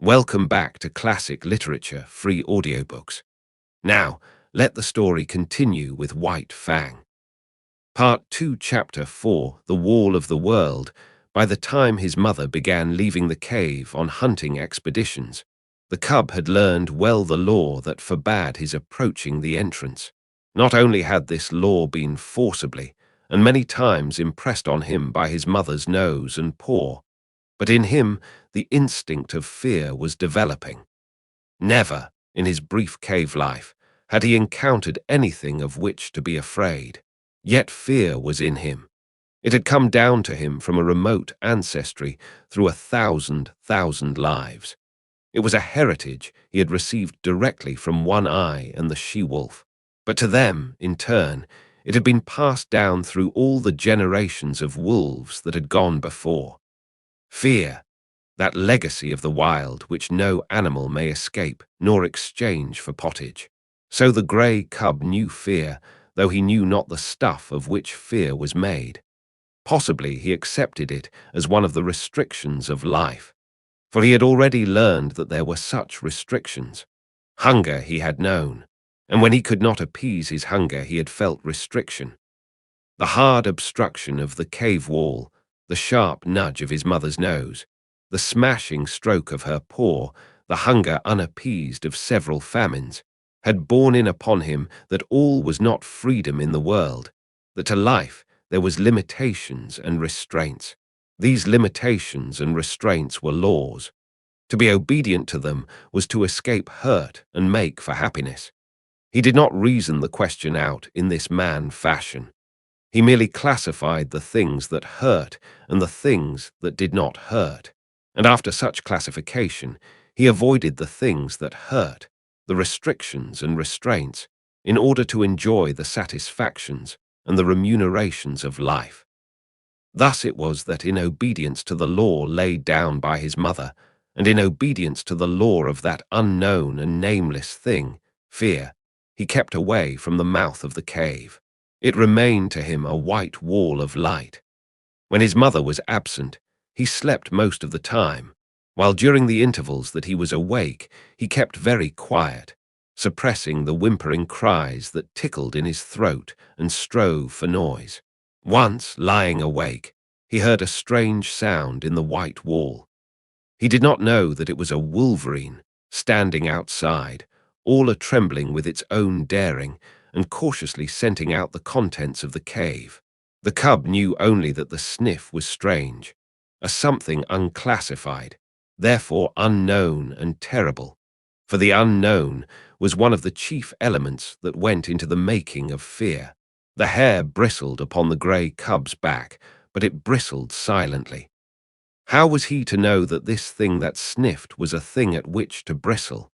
Welcome back to Classic Literature Free Audiobooks. Now, let the story continue with White Fang. Part 2, Chapter 4, The Wall of the World. By the time his mother began leaving the cave on hunting expeditions, the cub had learned well the law that forbade his approaching the entrance. Not only had this law been forcibly and many times impressed on him by his mother's nose and paw, but in him the instinct of fear was developing. Never, in his brief cave life, had he encountered anything of which to be afraid. Yet fear was in him. It had come down to him from a remote ancestry through 1,000 lives. It was a heritage he had received directly from One Eye and the she-wolf. But to them, in turn, it had been passed down through all the generations of wolves that had gone before. Fear, that legacy of the wild which no animal may escape nor exchange for pottage. So the grey cub knew fear, though he knew not the stuff of which fear was made. Possibly he accepted it as one of the restrictions of life, for he had already learned that there were such restrictions. Hunger he had known, and when he could not appease his hunger he had felt restriction. The hard obstruction of the cave wall, the sharp nudge of his mother's nose, the smashing stroke of her paw, the hunger unappeased of several famines, had borne in upon him that all was not freedom in the world, that to life there was limitations and restraints. These limitations and restraints were laws. To be obedient to them was to escape hurt and make for happiness. He did not reason the question out in this man fashion. He merely classified the things that hurt and the things that did not hurt. And after such classification, he avoided the things that hurt, the restrictions and restraints, in order to enjoy the satisfactions and the remunerations of life. Thus it was that in obedience to the law laid down by his mother, and in obedience to the law of that unknown and nameless thing, fear, he kept away from the mouth of the cave. It remained to him a white wall of light. When his mother was absent, he slept most of the time, while during the intervals that he was awake, he kept very quiet, suppressing the whimpering cries that tickled in his throat and strove for noise. Once, lying awake, he heard a strange sound in the white wall. He did not know that it was a wolverine standing outside, all a-trembling with its own daring, and cautiously scenting out the contents of the cave. The cub knew only that the sniff was strange, a something unclassified, therefore unknown and terrible, for the unknown was one of the chief elements that went into the making of fear. The hair bristled upon the grey cub's back, but it bristled silently. How was he to know that this thing that sniffed was a thing at which to bristle?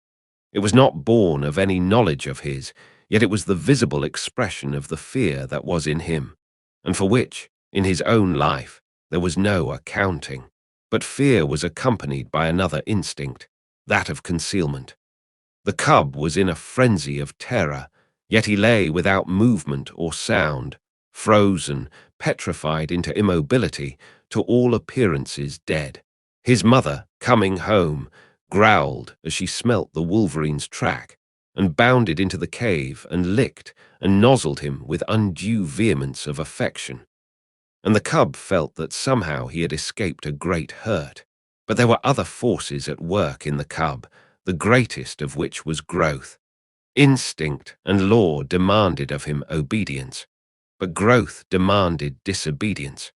It was not born of any knowledge of his, yet it was the visible expression of the fear that was in him, and for which, in his own life, there was no accounting. But fear was accompanied by another instinct, that of concealment. The cub was in a frenzy of terror, yet he lay without movement or sound, frozen, petrified into immobility, to all appearances dead. His mother, coming home, growled as she smelt the wolverine's track, and bounded into the cave and licked and nozzled him with undue vehemence of affection. And the cub felt that somehow he had escaped a great hurt. But there were other forces at work in the cub, the greatest of which was growth. Instinct and law demanded of him obedience, but growth demanded disobedience.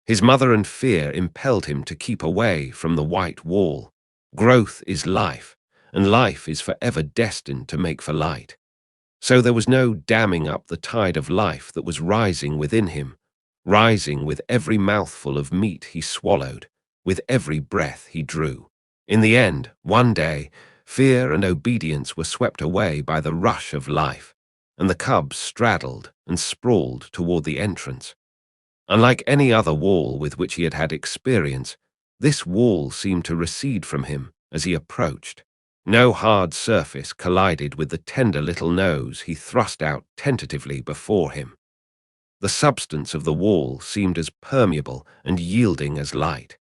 His mother and fear impelled him to keep away from the white wall. Growth is life, and life is forever destined to make for light. So there was no damming up the tide of life that was rising within him, rising with every mouthful of meat he swallowed, with every breath he drew. In the end, one day, fear and obedience were swept away by the rush of life, and the cub straddled and sprawled toward the entrance. Unlike any other wall with which he had had experience, this wall seemed to recede from him as he approached. No hard surface collided with the tender little nose he thrust out tentatively before him. The substance of the wall seemed as permeable and yielding as light,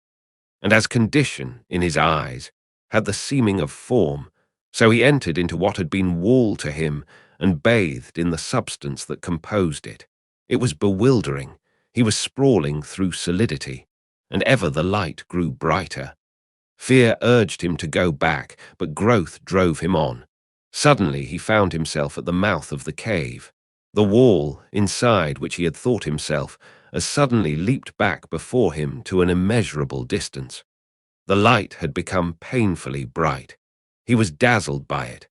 and as condition, in his eyes, had the seeming of form, so he entered into what had been wall to him and bathed in the substance that composed it. It was bewildering. He was sprawling through solidity, and ever the light grew brighter. Fear urged him to go back, but growth drove him on. Suddenly he found himself at the mouth of the cave. The wall, inside which he had thought himself, as suddenly leaped back before him to an immeasurable distance. The light had become painfully bright. He was dazzled by it.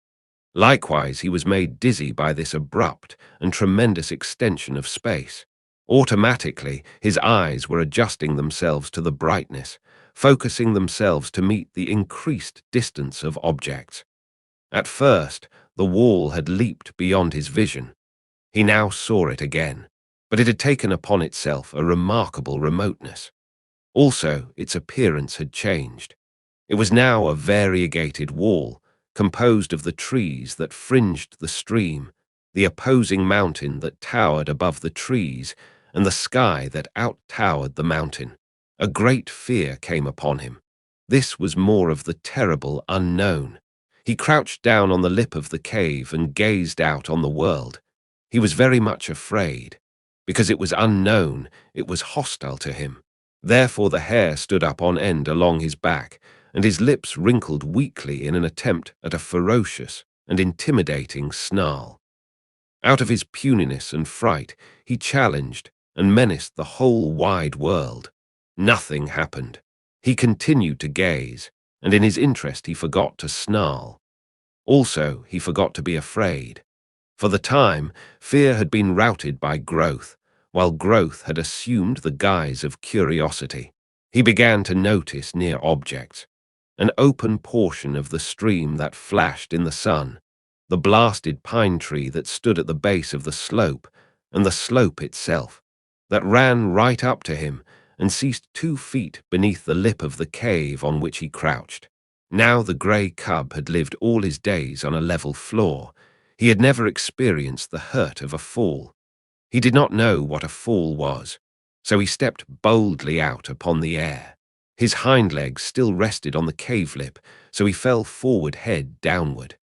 Likewise, he was made dizzy by this abrupt and tremendous extension of space. Automatically, his eyes were adjusting themselves to the brightness, focusing themselves to meet the increased distance of objects. At first, the wall had leaped beyond his vision. He now saw it again, but it had taken upon itself a remarkable remoteness. Also, its appearance had changed. It was now a variegated wall, composed of the trees that fringed the stream, the opposing mountain that towered above the trees, and the sky that out-towered the mountain. A great fear came upon him. This was more of the terrible unknown. He crouched down on the lip of the cave and gazed out on the world. He was very much afraid. Because it was unknown, it was hostile to him. Therefore the hair stood up on end along his back, and his lips wrinkled weakly in an attempt at a ferocious and intimidating snarl. Out of his puniness and fright, he challenged and menaced the whole wide world. Nothing happened. He continued to gaze, and in his interest he forgot to snarl. Also, he forgot to be afraid. For the time, fear had been routed by growth, while growth had assumed the guise of curiosity. He began to notice near objects. An open portion of the stream that flashed in the sun, the blasted pine tree that stood at the base of the slope, and the slope itself, that ran right up to him and ceased 2 feet beneath the lip of the cave on which he crouched. Now the grey cub had lived all his days on a level floor. He had never experienced the hurt of a fall. He did not know what a fall was, so he stepped boldly out upon the air. His hind legs still rested on the cave lip, so he fell forward head downward.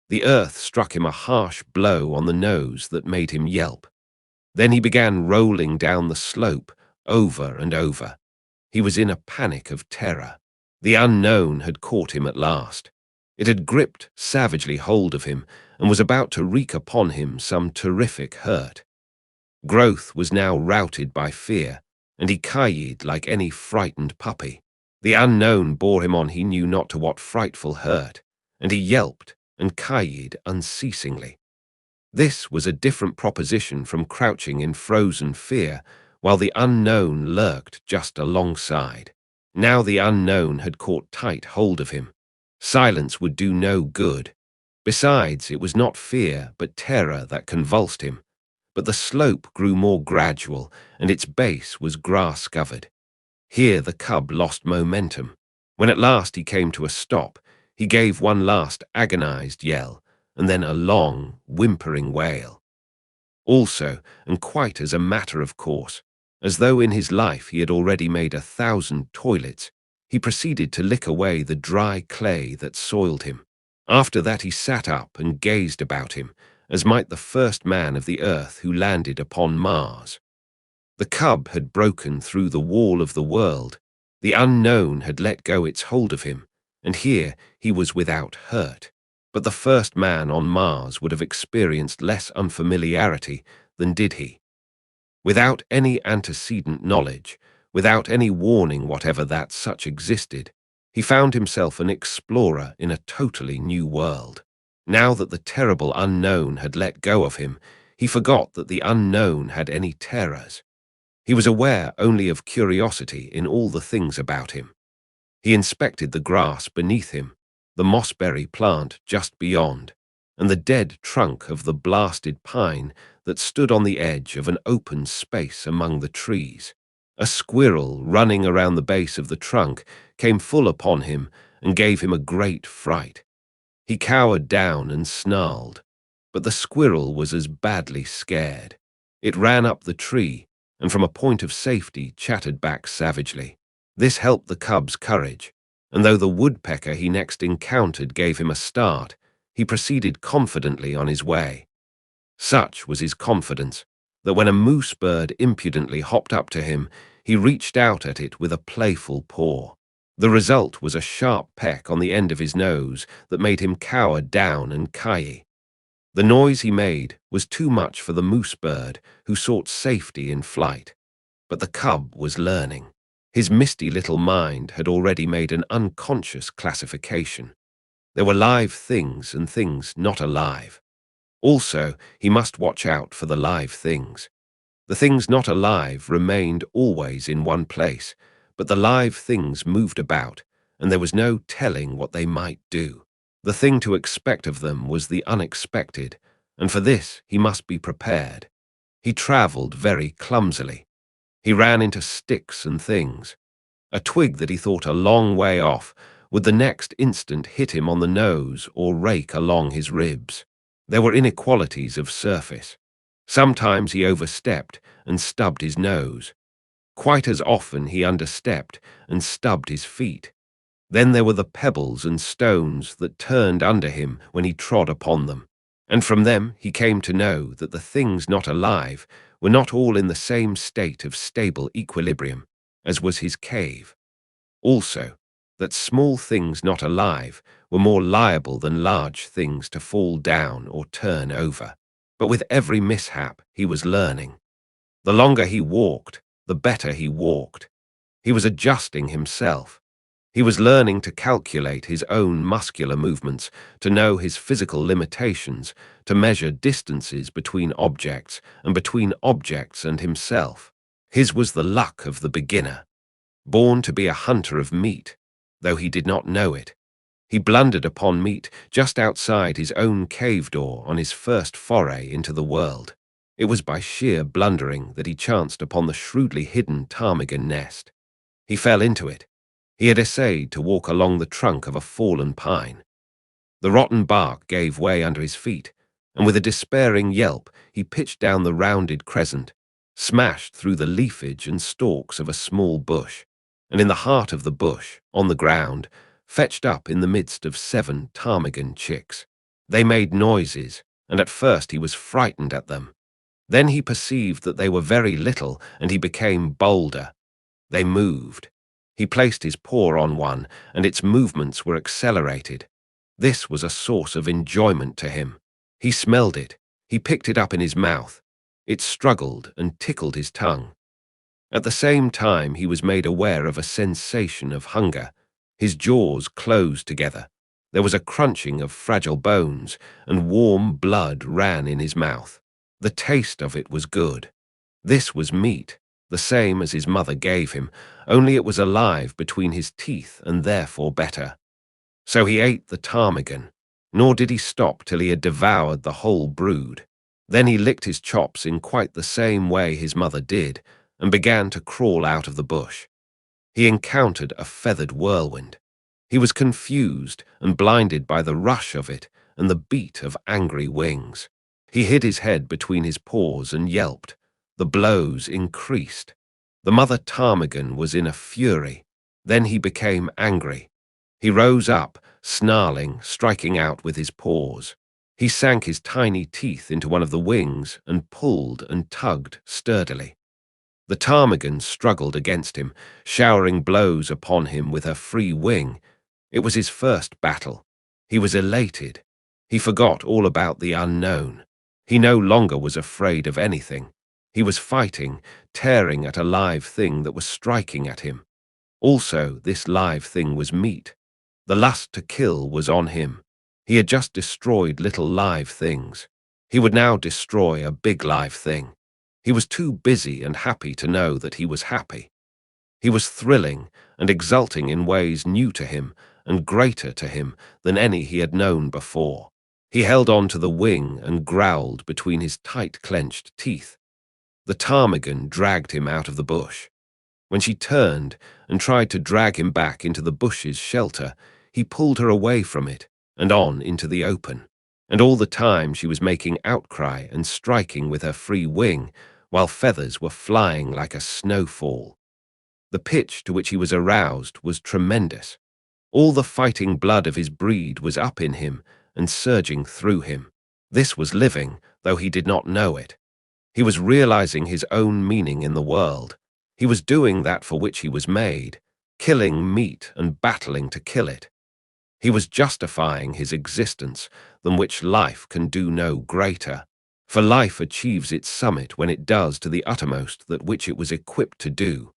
The earth struck him a harsh blow on the nose that made him yelp. Then he began rolling down the slope, over and over. He was in a panic of terror. The unknown had caught him at last. It had gripped savagely hold of him and was about to wreak upon him some terrific hurt. Growth was now routed by fear, and he ki-yied like any frightened puppy. The unknown bore him on he knew not to what frightful hurt, and he yelped and ki-yied unceasingly. This was a different proposition from crouching in frozen fear, while the unknown lurked just alongside. Now the unknown had caught tight hold of him. Silence would do no good. Besides, it was not fear but terror that convulsed him. But the slope grew more gradual, and its base was grass-covered. Here the cub lost momentum. When at last he came to a stop, he gave one last agonized yell, and then a long, whimpering wail. Also, and quite as a matter of course, as though in his life he had already made 1,000 toilets, he proceeded to lick away the dry clay that soiled him. After that he sat up and gazed about him, as might the first man of the earth who landed upon Mars. The cub had broken through the wall of the world. The unknown had let go its hold of him, and here he was without hurt. But the first man on Mars would have experienced less unfamiliarity than did he. Without any antecedent knowledge, without any warning whatever that such existed, he found himself an explorer in a totally new world. Now that the terrible unknown had let go of him, he forgot that the unknown had any terrors. He was aware only of curiosity in all the things about him. He inspected the grass beneath him, the mossberry plant just beyond, and the dead trunk of the blasted pine that stood on the edge of an open space among the trees. A squirrel running around the base of the trunk came full upon him and gave him a great fright. He cowered down and snarled, but the squirrel was as badly scared. It ran up the tree, and from a point of safety chattered back savagely. This helped the cub's courage, and though the woodpecker he next encountered gave him a start, he proceeded confidently on his way. Such was his confidence that when a moose bird impudently hopped up to him, he reached out at it with a playful paw. The result was a sharp peck on the end of his nose that made him cower down and cry. The noise he made was too much for the moose bird, who sought safety in flight. But the cub was learning. His misty little mind had already made an unconscious classification. There were live things and things not alive. Also, he must watch out for the live things. The things not alive remained always in one place, but the live things moved about, and there was no telling what they might do. The thing to expect of them was the unexpected, and for this he must be prepared. He travelled very clumsily. He ran into sticks and things. A twig that he thought a long way off would the next instant hit him on the nose or rake along his ribs. There were inequalities of surface. Sometimes he overstepped and stubbed his nose. Quite as often he understepped and stubbed his feet. Then there were the pebbles and stones that turned under him when he trod upon them, and from them he came to know that the things not alive were not all in the same state of stable equilibrium, as was his cave. Also, that small things not alive were more liable than large things to fall down or turn over. But with every mishap he was learning. The longer he walked, the better he walked. He was adjusting himself. He was learning to calculate his own muscular movements, to know his physical limitations, to measure distances between objects and between objects and himself. His was the luck of the beginner, born to be a hunter of meat, though he did not know it. He blundered upon meat just outside his own cave door on his first foray into the world. It was by sheer blundering that he chanced upon the shrewdly hidden ptarmigan nest. He fell into it. He had essayed to walk along the trunk of a fallen pine. The rotten bark gave way under his feet, and with a despairing yelp he pitched down the rounded crescent, smashed through the leafage and stalks of a small bush, and in the heart of the bush, on the ground, fetched up in the midst of 7 ptarmigan chicks. They made noises, and at first he was frightened at them. Then he perceived that they were very little, and he became bolder. They moved. He placed his paw on one, and its movements were accelerated. This was a source of enjoyment to him. He smelled it. He picked it up in his mouth. It struggled and tickled his tongue. At the same time he was made aware of a sensation of hunger. His jaws closed together. There was a crunching of fragile bones, and warm blood ran in his mouth. The taste of it was good. This was meat, the same as his mother gave him, only it was alive between his teeth and therefore better. So he ate the ptarmigan, nor did he stop till he had devoured the whole brood. Then he licked his chops in quite the same way his mother did, and began to crawl out of the bush. He encountered a feathered whirlwind. He was confused and blinded by the rush of it and the beat of angry wings. He hid his head between his paws and yelped. The blows increased. The mother ptarmigan was in a fury. Then he became angry. He rose up, snarling, striking out with his paws. He sank his tiny teeth into one of the wings and pulled and tugged sturdily. The ptarmigan struggled against him, showering blows upon him with her free wing. It was his first battle. He was elated. He forgot all about the unknown. He no longer was afraid of anything. He was fighting, tearing at a live thing that was striking at him. Also, this live thing was meat. The lust to kill was on him. He had just destroyed little live things. He would now destroy a big live thing. He was too busy and happy to know that he was happy. He was thrilling and exulting in ways new to him and greater to him than any he had known before. He held on to the wing and growled between his tight-clenched teeth. The ptarmigan dragged him out of the bush. When she turned and tried to drag him back into the bush's shelter, he pulled her away from it and on into the open. And all the time she was making outcry and striking with her free wing, while feathers were flying like a snowfall. The pitch to which he was aroused was tremendous. All the fighting blood of his breed was up in him and surging through him. This was living, though he did not know it. He was realizing his own meaning in the world. He was doing that for which he was made, killing meat and battling to kill it. He was justifying his existence, than which life can do no greater. For life achieves its summit when it does to the uttermost that which it was equipped to do.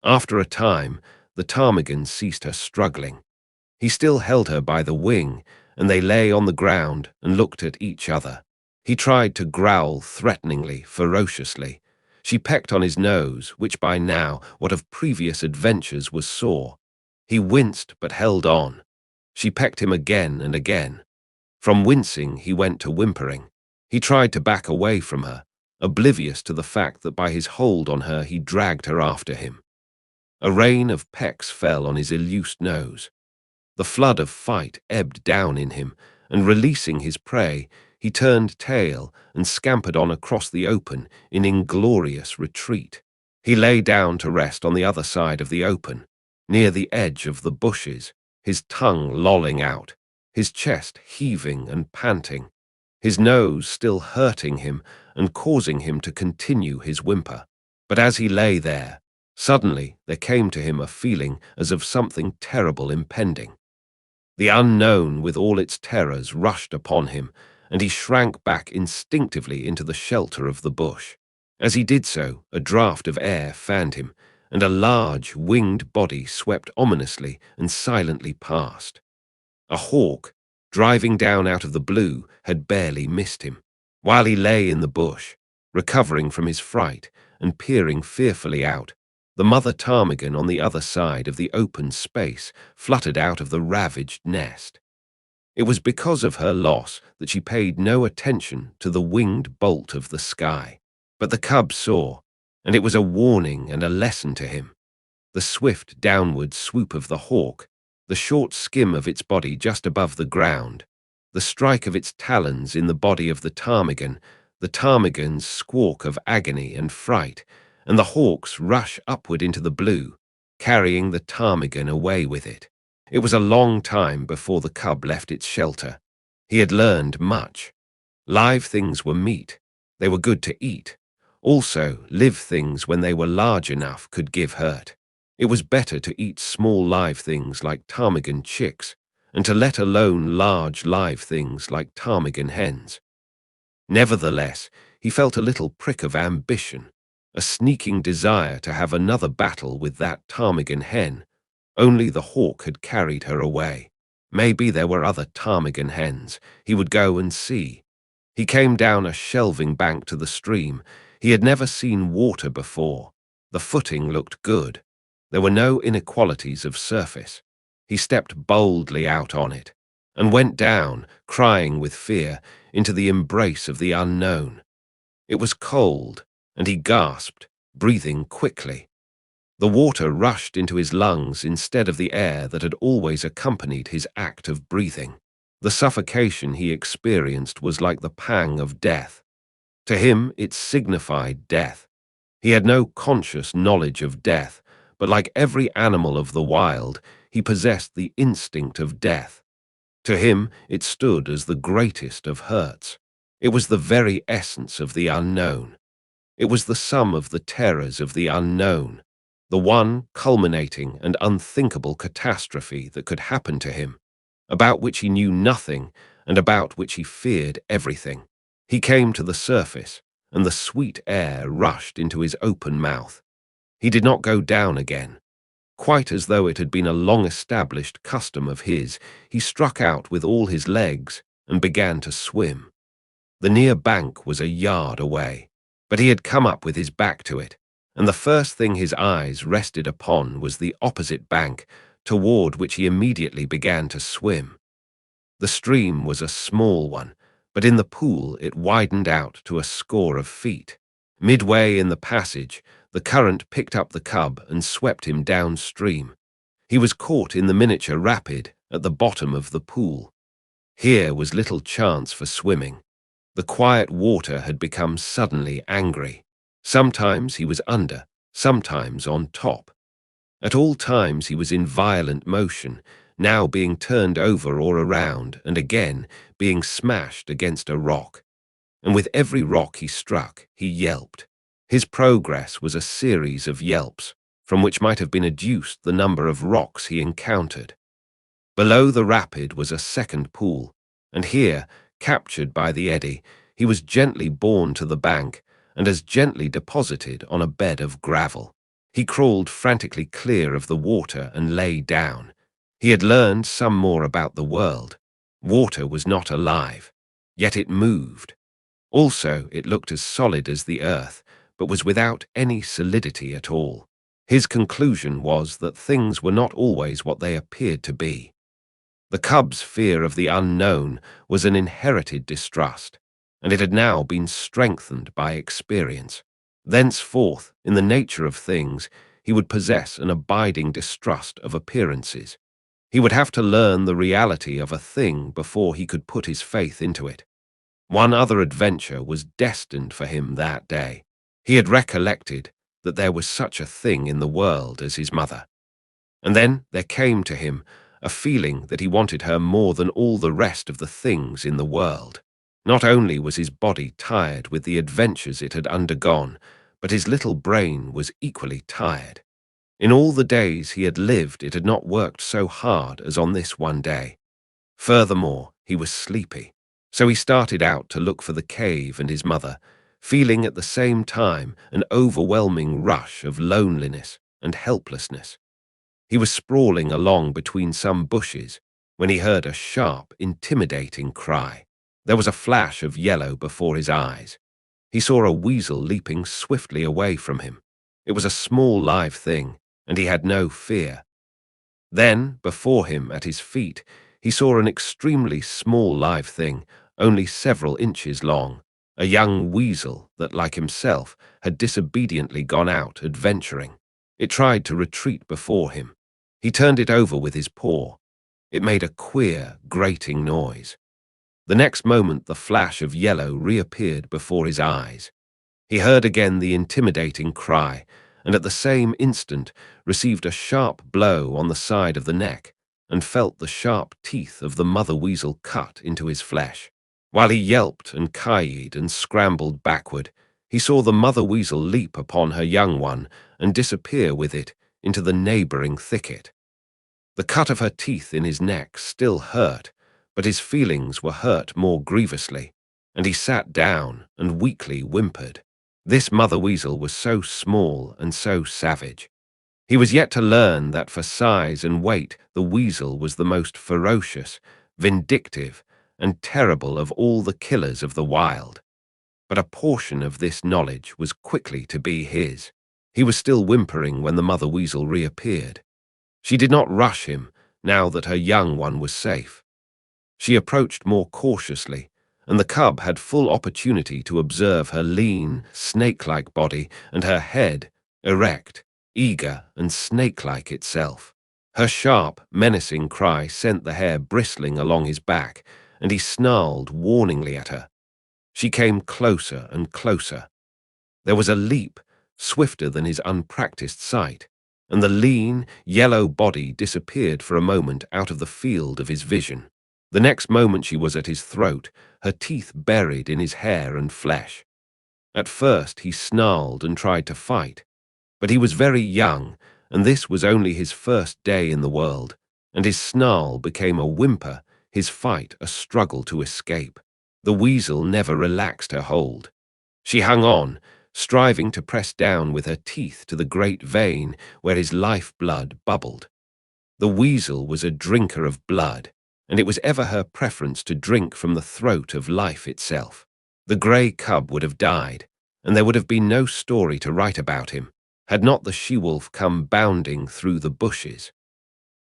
After a time, the ptarmigan ceased her struggling. He still held her by the wing, and they lay on the ground and looked at each other. He tried to growl threateningly, ferociously. She pecked on his nose, which by now, what of previous adventures, was sore. He winced but held on. She pecked him again and again. From wincing, he went to whimpering. He tried to back away from her, oblivious to the fact that by his hold on her he dragged her after him. A rain of pecks fell on his illused nose. The flood of fight ebbed down in him, and releasing his prey, he turned tail and scampered on across the open in inglorious retreat. He lay down to rest on the other side of the open, near the edge of the bushes, his tongue lolling out, his chest heaving and panting, his nose still hurting him and causing him to continue his whimper. But as he lay there, suddenly there came to him a feeling as of something terrible impending. The unknown with all its terrors rushed upon him, and he shrank back instinctively into the shelter of the bush. As he did so, a draught of air fanned him, and a large, winged body swept ominously and silently past. A hawk, driving down out of the blue, had barely missed him. While he lay in the bush, recovering from his fright and peering fearfully out, the mother ptarmigan on the other side of the open space fluttered out of the ravaged nest. It was because of her loss that she paid no attention to the winged bolt of the sky. But the cub saw, and it was a warning and a lesson to him. The swift downward swoop of the hawk, the short skim of its body just above the ground, the strike of its talons in the body of the ptarmigan's squawk of agony and fright, and the hawk's rush upward into the blue, carrying the ptarmigan away with it. It was a long time before the cub left its shelter. He had learned much. Live things were meat. They were good to eat. Also, live things, when they were large enough, could give hurt. It was better to eat small live things like ptarmigan chicks, and to let alone large live things like ptarmigan hens. Nevertheless, he felt a little prick of ambition, a sneaking desire to have another battle with that ptarmigan hen. Only the hawk had carried her away. Maybe there were other ptarmigan hens. He would go and see. He came down a shelving bank to the stream. He had never seen water before. The footing looked good. There were no inequalities of surface. He stepped boldly out on it, and went down, crying with fear, into the embrace of the unknown. It was cold, and he gasped, breathing quickly. The water rushed into his lungs instead of the air that had always accompanied his act of breathing. The suffocation he experienced was like the pang of death. To him, it signified death. He had no conscious knowledge of death, but like every animal of the wild, he possessed the instinct of death. To him, it stood as the greatest of hurts. It was the very essence of the unknown. It was the sum of the terrors of the unknown, the one culminating and unthinkable catastrophe that could happen to him, about which he knew nothing and about which he feared everything. He came to the surface, and the sweet air rushed into his open mouth. He did not go down again. Quite as though it had been a long-established custom of his, he struck out with all his legs and began to swim. The near bank was a yard away, but he had come up with his back to it, and the first thing his eyes rested upon was the opposite bank, toward which he immediately began to swim. The stream was a small one, but in the pool it widened out to a score of feet. Midway in the passage, the current picked up the cub and swept him downstream. He was caught in the miniature rapid at the bottom of the pool. Here was little chance for swimming. The quiet water had become suddenly angry. Sometimes he was under, sometimes on top. At all times he was in violent motion, now being turned over or around and again being smashed against a rock. And with every rock he struck, he yelped. His progress was a series of yelps, from which might have been adduced the number of rocks he encountered. Below the rapid was a second pool, and here, captured by the eddy, he was gently borne to the bank and as gently deposited on a bed of gravel. He crawled frantically clear of the water and lay down. He had learned some more about the world. Water was not alive, yet it moved. Also, it looked as solid as the earth, but was without any solidity at all. His conclusion was that things were not always what they appeared to be. The cub's fear of the unknown was an inherited distrust, and it had now been strengthened by experience. Thenceforth, in the nature of things, he would possess an abiding distrust of appearances. He would have to learn the reality of a thing before he could put his faith into it. One other adventure was destined for him that day. He had recollected that there was such a thing in the world as his mother. And then there came to him a feeling that he wanted her more than all the rest of the things in the world. Not only was his body tired with the adventures it had undergone, but his little brain was equally tired. In all the days he had lived, it had not worked so hard as on this one day. Furthermore, he was sleepy. So he started out to look for the cave and his mother, feeling at the same time an overwhelming rush of loneliness and helplessness. He was sprawling along between some bushes when he heard a sharp, intimidating cry. There was a flash of yellow before his eyes. He saw a weasel leaping swiftly away from him. It was a small live thing, and he had no fear. Then, before him, at his feet, he saw an extremely small live thing, only several inches long, a young weasel that, like himself, had disobediently gone out adventuring. It tried to retreat before him. He turned it over with his paw. It made a queer, grating noise. The next moment the flash of yellow reappeared before his eyes. He heard again the intimidating cry, and at the same instant received a sharp blow on the side of the neck, and felt the sharp teeth of the mother weasel cut into his flesh. While he yelped and ki-yied and scrambled backward, he saw the mother weasel leap upon her young one and disappear with it into the neighboring thicket. The cut of her teeth in his neck still hurt, but his feelings were hurt more grievously, and he sat down and weakly whimpered. This mother weasel was so small and so savage. He was yet to learn that for size and weight the weasel was the most ferocious, vindictive, and terrible of all the killers of the wild. But a portion of this knowledge was quickly to be his. He was still whimpering when the mother weasel reappeared. She did not rush him, now that her young one was safe. She approached more cautiously, and the cub had full opportunity to observe her lean, snake-like body and her head, erect, eager, and snake-like itself. Her sharp, menacing cry sent the hair bristling along his back, and he snarled warningly at her. She came closer and closer. There was a leap, swifter than his unpracticed sight, and the lean, yellow body disappeared for a moment out of the field of his vision. The next moment she was at his throat, her teeth buried in his hair and flesh. At first he snarled and tried to fight, but he was very young, and this was only his first day in the world, and his snarl became a whimper, his fight a struggle to escape. The weasel never relaxed her hold. She hung on, striving to press down with her teeth to the great vein where his life-blood bubbled. The weasel was a drinker of blood, and it was ever her preference to drink from the throat of life itself. The grey cub would have died, and there would have been no story to write about him, had not the she-wolf come bounding through the bushes.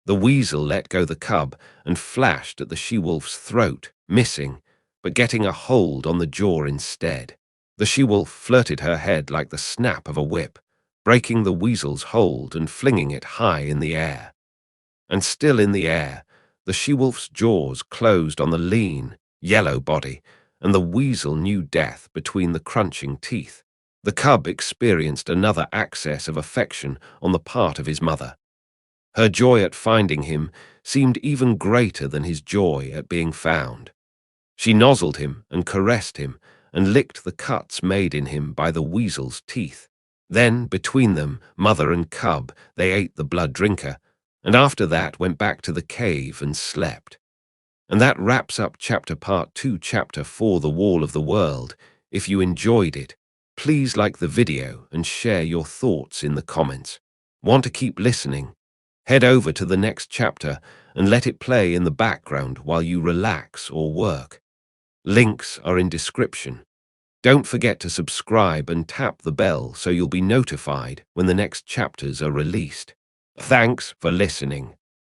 The weasel let go the cub and flashed at the she-wolf's throat, missing, but getting a hold on the jaw instead. The she-wolf flirted her head like the snap of a whip, breaking the weasel's hold and flinging it high in the air. And still in the air, the she-wolf's jaws closed on the lean, yellow body, and the weasel knew death between the crunching teeth. The cub experienced another access of affection on the part of his mother. Her joy at finding him seemed even greater than his joy at being found. She nozzled him and caressed him and licked the cuts made in him by the weasel's teeth. Then, between them, mother and cub, they ate the blood drinker, and after that went back to the cave and slept. And that wraps up part 2, chapter 4, The Wall of the World. If you enjoyed it, please like the video and share your thoughts in the comments. Want to keep listening? Head over to the next chapter and let it play in the background while you relax or work. Links are in description. Don't forget to subscribe and tap the bell so you'll be notified when the next chapters are released. Thanks for listening.